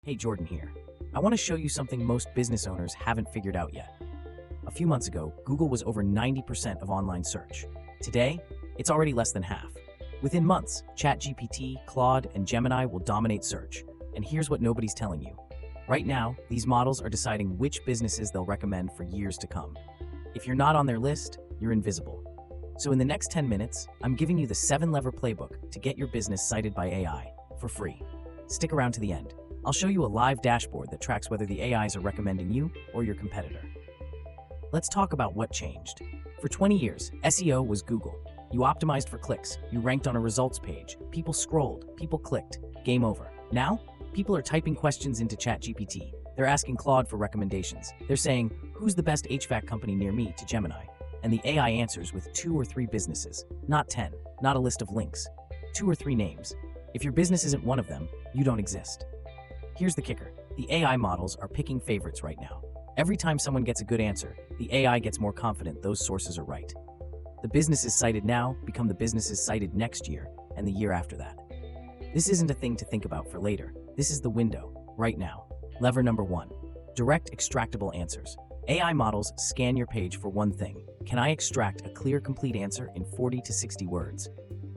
Hey, Jordan here. I want to show you something most business owners haven't figured out yet. A few months ago, Google was over 90% of online search. Today, it's already less than half. Within months, ChatGPT, Claude, and Gemini will dominate search. And here's what nobody's telling you. Right now, these models are deciding which businesses they'll recommend for years to come. If you're not on their list, you're invisible. So in the next 10 minutes, I'm giving you the 7-lever playbook to get your business cited by AI for free. Stick around to the end. I'll show you a live dashboard that tracks whether the AIs are recommending you or your competitor. Let's talk about what changed. For 20 years, SEO was Google. You optimized for clicks, you ranked on a results page, people scrolled, people clicked, game over. Now, people are typing questions into ChatGPT. They're asking Claude for recommendations. They're saying, who's the best HVAC company near me to Gemini? And the AI answers with 2 or 3 businesses, not 10, not a list of links. 2 or 3 names. If your business isn't one of them, you don't exist. Here's the kicker. The AI models are picking favorites right now. Every time someone gets a good answer, the AI gets more confident those sources are right. The businesses cited now become the businesses cited next year and the year after that. This isn't a thing to think about for later. This is the window, right now. Lever number 1. Direct extractable answers. AI models scan your page for one thing. Can I extract a clear, complete answer in 40 to 60 words?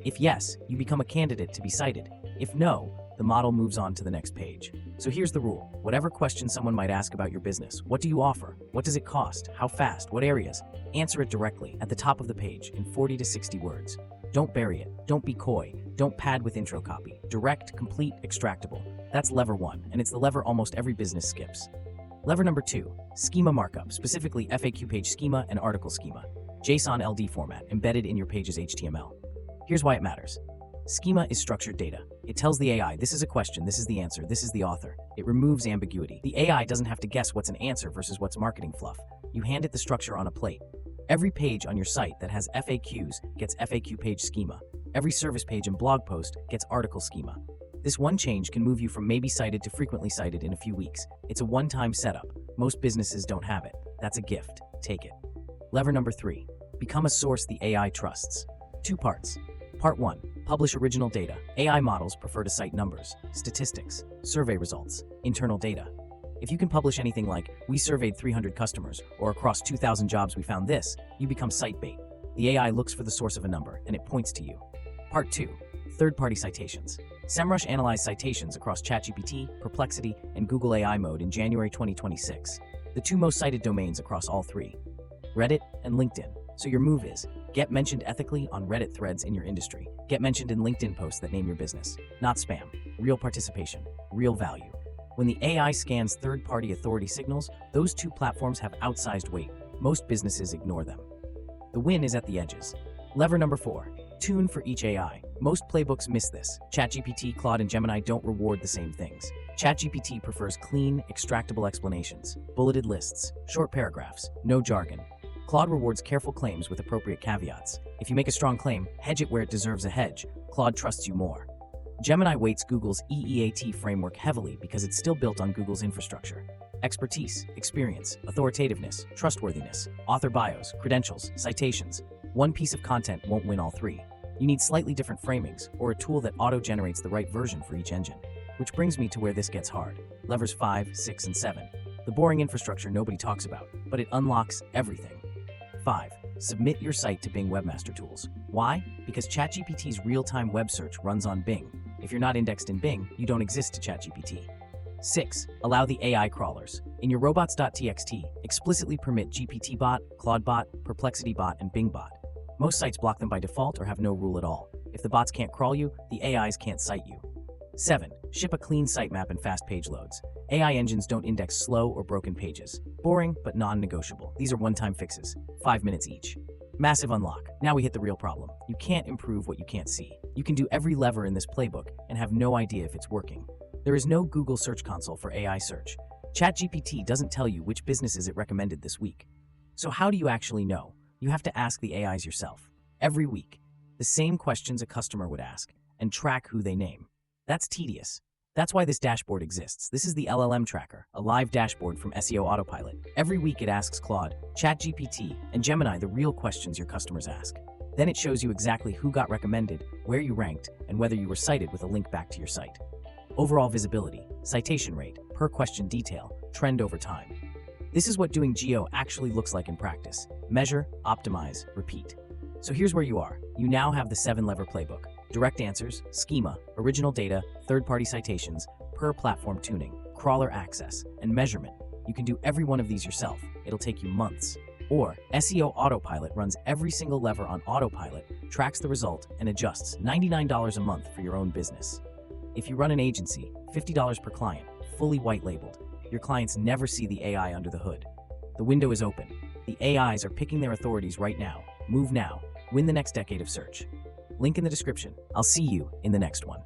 If yes, you become a candidate to be cited. If no, the model moves on to the next page. So here's the rule. Whatever question someone might ask about your business, what do you offer? What does it cost? How fast? What areas? Answer it directly at the top of the page in 40 to 60 words. Don't bury it. Don't be coy. Don't pad with intro copy. Direct, complete, extractable. That's lever 1, and it's the lever almost every business skips. Lever number 2, schema markup, specifically FAQPage schema and article schema. JSON-LD format embedded in your page's HTML. Here's why it matters. Schema is structured data. It tells the AI, this is a question, this is the answer, this is the author. It removes ambiguity. The AI doesn't have to guess what's an answer versus what's marketing fluff. You hand it the structure on a plate. Every page on your site that has FAQs gets FAQPage schema. Every service page and blog post gets article schema. This one change can move you from maybe cited to frequently cited in a few weeks. It's a one-time setup. Most businesses don't have it. That's a gift. Take it. Lever number 3. Become a source the AI trusts. 2 parts. Part 1. Publish original data. AI models prefer to cite numbers, statistics, survey results, internal data. If you can publish anything like, we surveyed 300 customers, or across 2,000 jobs we found this, you become cite bait. The AI looks for the source of a number, and it points to you. Part 2. Third-party citations. SEMrush analyzed citations across ChatGPT, Perplexity, and Google AI Mode in January 2026. The 2 most cited domains across all 3. Reddit and LinkedIn. So your move is, get mentioned ethically on Reddit threads in your industry. Get mentioned in LinkedIn posts that name your business. Not spam. Real participation. Real value. When the AI scans third-party authority signals, those 2 platforms have outsized weight. Most businesses ignore them. The win is at the edges. Lever number 4. Tune for each AI. Most playbooks miss this. ChatGPT, Claude, and Gemini don't reward the same things. ChatGPT prefers clean, extractable explanations, bulleted lists, short paragraphs, no jargon. Claude rewards careful claims with appropriate caveats. If you make a strong claim, hedge it where it deserves a hedge. Claude trusts you more. Gemini weights Google's EEAT framework heavily because it's still built on Google's infrastructure. Expertise, experience, authoritativeness, trustworthiness, author bios, credentials, citations. One piece of content won't win all 3. You need slightly different framings or a tool that auto-generates the right version for each engine. Which brings me to where this gets hard. Levers 5, 6, and 7. The boring infrastructure nobody talks about, but it unlocks everything. 5. Submit your site to Bing Webmaster Tools. Why? Because ChatGPT's real-time web search runs on Bing. If you're not indexed in Bing, you don't exist to ChatGPT. 6. Allow the AI crawlers. In your robots.txt, explicitly permit GPTbot, ClaudeBot, PerplexityBot, and BingBot. Most sites block them by default or have no rule at all. If the bots can't crawl you, the AIs can't cite you. 7. Ship a clean sitemap and fast page loads. AI engines don't index slow or broken pages. Boring, but non-negotiable. These are one-time fixes, 5 minutes each. Massive unlock. Now we hit the real problem. You can't improve what you can't see. You can do every lever in this playbook and have no idea if it's working. There is no Google Search Console for AI search. ChatGPT doesn't tell you which businesses it recommended this week. So how do you actually know? You have to ask the AIs yourself. Every week. The same questions a customer would ask, and track who they name. That's tedious. That's why this dashboard exists. This is the LLM Tracker, a live dashboard from SEO Autopilot. Every week it asks Claude, ChatGPT, and Gemini the real questions your customers ask. Then it shows you exactly who got recommended, where you ranked, and whether you were cited with a link back to your site. overall visibility, citation rate, per question detail, trend over time. This is what doing geo actually looks like in practice. Measure, optimize, repeat. So here's where you are. You now have the 7-lever playbook: direct answers, schema, original data, third-party citations, per platform tuning, crawler access, and measurement. You can do every one of these yourself. It'll take you months. Or SEO Autopilot runs every single lever on autopilot, tracks the result, and adjusts. $99 a month for your own business. If you run an agency, $50 per client, fully white-labeled. Your clients never see the AI under the hood. The window is open. The AIs are picking their authorities right now. Move now. Win the next decade of search. Link in the description. I'll see you in the next one.